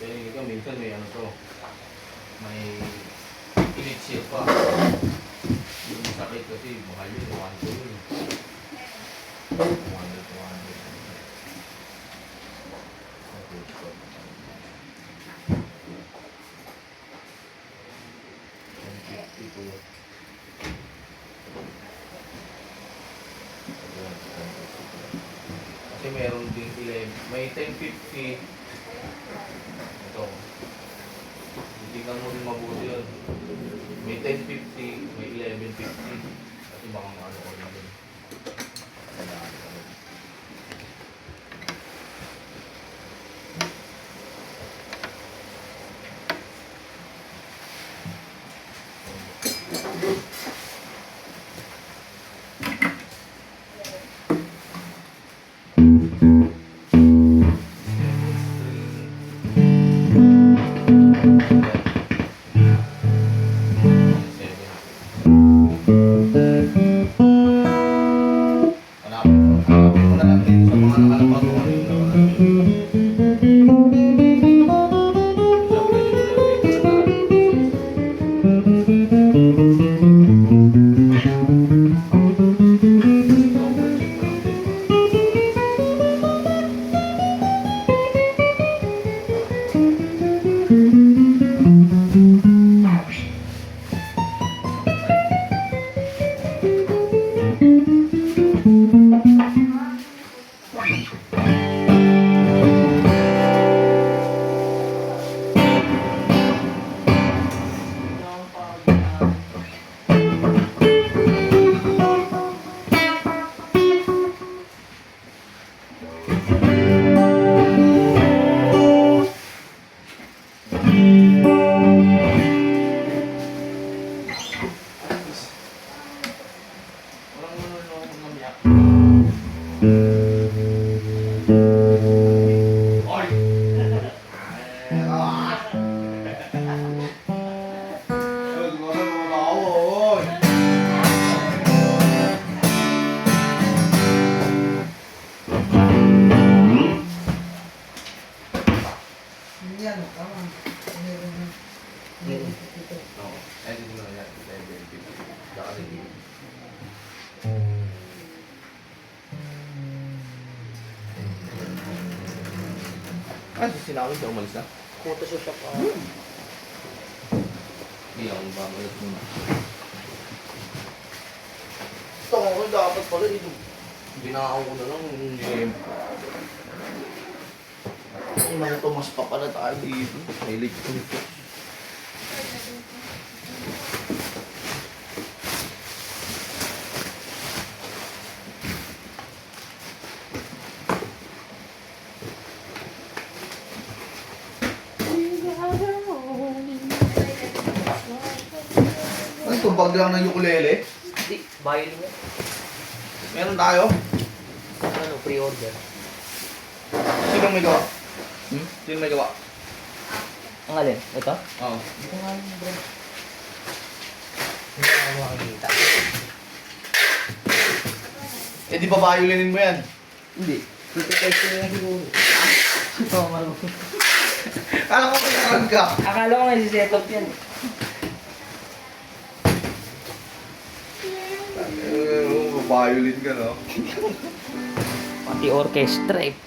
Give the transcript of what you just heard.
Kaya ikaw, minsan may ano to, may init pa. Yung sakit kasi, mahal yun, 1 yun. 100. Kasi meron din 11, may 1050. Ito. Tingnan mo rin mabuti yun. May 1050, may 1150. Kasi baka maano ko na din. Kailangan ko na. Hanapin mo na lang dito sa mga nakalapag ko ano yung nakalapag. Sinabi ka umalis na? Photoshop ako. Hindi ako babalik muna. Ito ako dapat pala ito. Binakaw ko na lang yung game. Ay, mga tumas pa pala tayo dito. May electric. Ay, tumbag lang ng ukulele. Hindi, violin yan. Meron tayo. Ano, pre-order. Sinong may gawa? Sino may gawa? Ang alin? Ito? Oo. Hindi ko nga alam, bro. Hindi ako makikita. Eh di ba violinin mo yan? Hindi. Tititest ko na lang siguro. Oo, marunong. Alam ko kung ka. Akala ko nga si-set up yan. Violin ka, no? Pati orchestra eh.